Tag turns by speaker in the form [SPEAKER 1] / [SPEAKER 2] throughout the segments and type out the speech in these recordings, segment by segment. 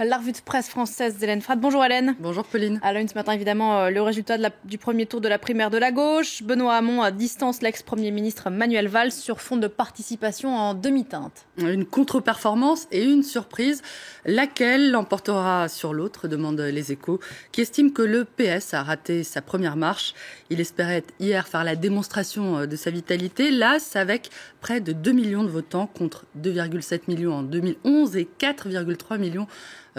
[SPEAKER 1] La revue de presse française d'Hélène Frade. Bonjour Hélène.
[SPEAKER 2] Bonjour Pauline.
[SPEAKER 1] À la une ce matin, évidemment, le résultat du premier tour de la primaire de la gauche. Benoît Hamon distance l'ex-premier ministre Manuel Valls sur fond de participation en demi-teinte.
[SPEAKER 2] Une contre-performance et une surprise. Laquelle l'emportera sur l'autre, demandent les Échos, qui estiment que le PS a raté sa première marche. Il espérait hier faire la démonstration de sa vitalité, las avec près de 2 millions de votants contre 2,7 millions en 2011 et 4,3 millions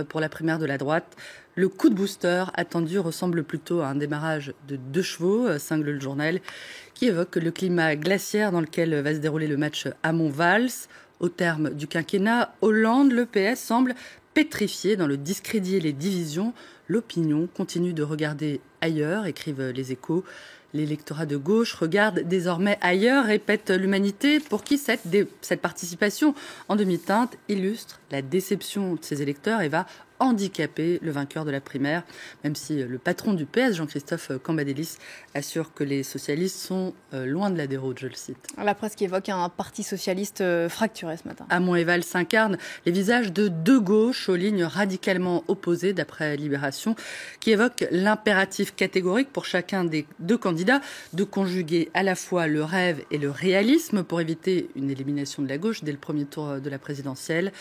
[SPEAKER 2] pour la primaire de la droite. Le coup de booster attendu ressemble plutôt à un démarrage de 2 chevaux, cingle le journal, qui évoque le climat glaciaire dans lequel va se dérouler le match Hamon-Valls. Au terme du quinquennat Hollande, le PS semble pétrifié dans le discrédit et les divisions. L'opinion continue de regarder ailleurs, écrivent les Échos. L'électorat de gauche regarde désormais ailleurs, répète l'Humanité, pour qui cette participation en demi-teinte illustre la déception de ses électeurs et va handicaper le vainqueur de la primaire, même si le patron du PS, Jean-Christophe Cambadélis, assure que les socialistes sont loin de la déroute, je le cite.
[SPEAKER 1] La presse qui évoque un parti socialiste fracturé ce matin.
[SPEAKER 2] Hamon et Valls s'incarnent les visages de deux gauches aux lignes radicalement opposées, d'après Libération, qui évoquent l'impératif catégorique pour chacun des deux candidats de conjuguer à la fois le rêve et le réalisme pour éviter une élimination de la gauche dès le premier tour de la présidentielle.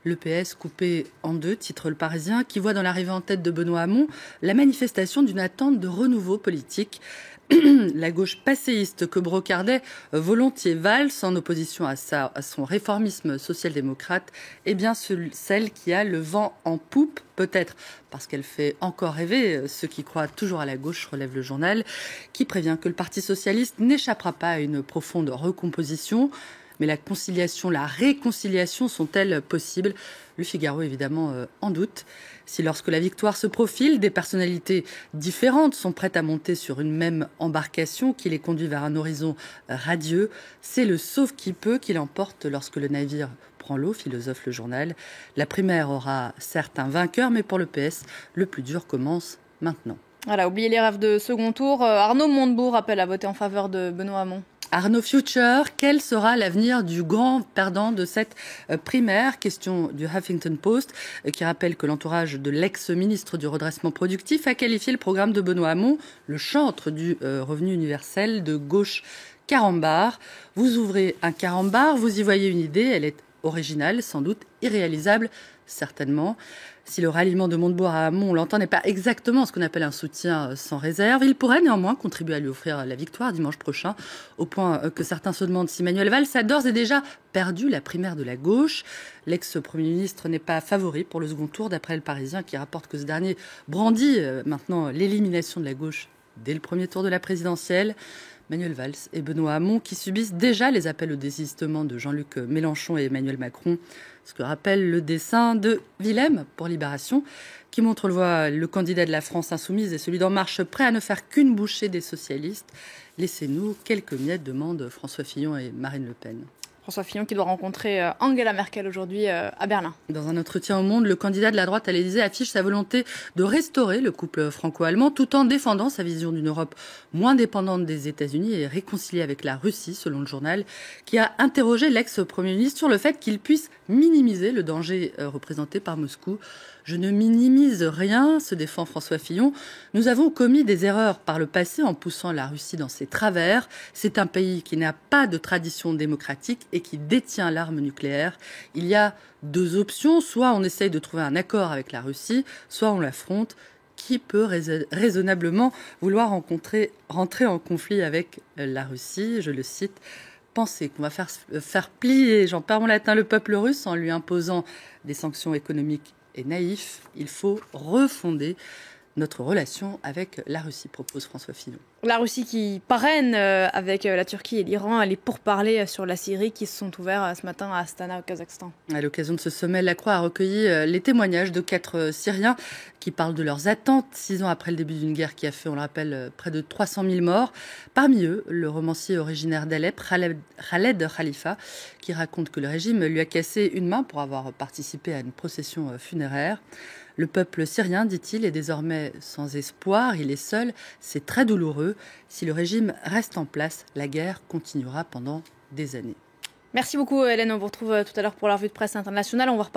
[SPEAKER 2] Le PS coupé en deux, titre Le Parisien, qui voit dans l'arrivée en tête de Benoît Hamon la manifestation d'une attente de renouveau politique. La gauche passéiste que brocardait volontiers Valls en opposition à son réformisme social-démocrate est bien celle qui a le vent en poupe, peut-être parce qu'elle fait encore rêver ceux qui croient toujours à la gauche, relève le journal, qui prévient que le Parti socialiste n'échappera pas à une profonde recomposition. Mais la conciliation, la réconciliation sont-elles possibles ? Le Figaro, évidemment, en doute. Si lorsque la victoire se profile, des personnalités différentes sont prêtes à monter sur une même embarcation qui les conduit vers un horizon radieux, c'est le sauve-qui-peut qui l'emporte lorsque le navire prend l'eau, philosophe le journal. La primaire aura certes un vainqueur, mais pour le PS, le plus dur commence maintenant.
[SPEAKER 1] Voilà, oubliez les rêves de second tour. Arnaud Montebourg appelle à voter en faveur de Benoît Hamon.
[SPEAKER 2] Arnaud Future, quel sera l'avenir du grand perdant de cette primaire ? Question du Huffington Post, qui rappelle que l'entourage de l'ex-ministre du redressement productif a qualifié le programme de Benoît Hamon, le chantre du revenu universel, de gauche carambar. Vous ouvrez un carambar, vous y voyez une idée, elle est originale, sans doute irréalisable, certainement. Si le ralliement de Montebourg à Hamon, on l'entend, n'est pas exactement ce qu'on appelle un soutien sans réserve, il pourrait néanmoins contribuer à lui offrir la victoire dimanche prochain, au point que certains se demandent si Manuel Valls a d'ores et déjà perdu la primaire de la gauche. L'ex-premier ministre n'est pas favori pour le second tour, d'après Le Parisien, qui rapporte que ce dernier brandit maintenant l'élimination de la gauche dès le premier tour de la présidentielle. Manuel Valls et Benoît Hamon qui subissent déjà les appels au désistement de Jean-Luc Mélenchon et Emmanuel Macron. Ce que rappelle le dessin de Willem pour Libération, qui montre le candidat de la France insoumise et celui d'En Marche prêt à ne faire qu'une bouchée des socialistes. Laissez-nous quelques miettes, demandent François Fillon et Marine Le Pen.
[SPEAKER 1] François Fillon qui doit rencontrer Angela Merkel aujourd'hui à Berlin.
[SPEAKER 2] Dans un entretien au Monde, le candidat de la droite à l'Élysée affiche sa volonté de restaurer le couple franco-allemand tout en défendant sa vision d'une Europe moins dépendante des États-Unis et réconciliée avec la Russie, selon le journal, qui a interrogé l'ex-premier ministre sur le fait qu'il puisse minimiser le danger représenté par Moscou. Je ne minimise rien, se défend François Fillon. Nous avons commis des erreurs par le passé en poussant la Russie dans ses travers. C'est un pays qui n'a pas de tradition démocratique et qui détient l'arme nucléaire. Il y a deux options, soit on essaye de trouver un accord avec la Russie, soit on l'affronte. Qui peut raisonnablement vouloir rentrer en conflit avec la Russie ? Je le cite. Penser qu'on va faire plier, j'en perds mon latin, le peuple russe en lui imposant des sanctions économiques est naïf. Il faut refonder notre relation avec la Russie, propose François Fillon.
[SPEAKER 1] La Russie qui parraine avec la Turquie et l'Iran les pourparlers sur la Syrie qui se sont ouverts ce matin à Astana, au Kazakhstan. À
[SPEAKER 2] l'occasion de ce sommet, la Croix a recueilli les témoignages de 4 Syriens qui parlent de leurs attentes 6 ans après le début d'une guerre qui a fait, on le rappelle, près de 300 000 morts. Parmi eux, le romancier originaire d'Alep, Khaled Khalifa, qui raconte que le régime lui a cassé une main pour avoir participé à une procession funéraire. Le peuple syrien, dit-il, est désormais sans espoir, il est seul, c'est très douloureux. Si le régime reste en place, la guerre continuera pendant des années.
[SPEAKER 1] Merci beaucoup Hélène, on vous retrouve tout à l'heure pour la revue de presse internationale. On va reparler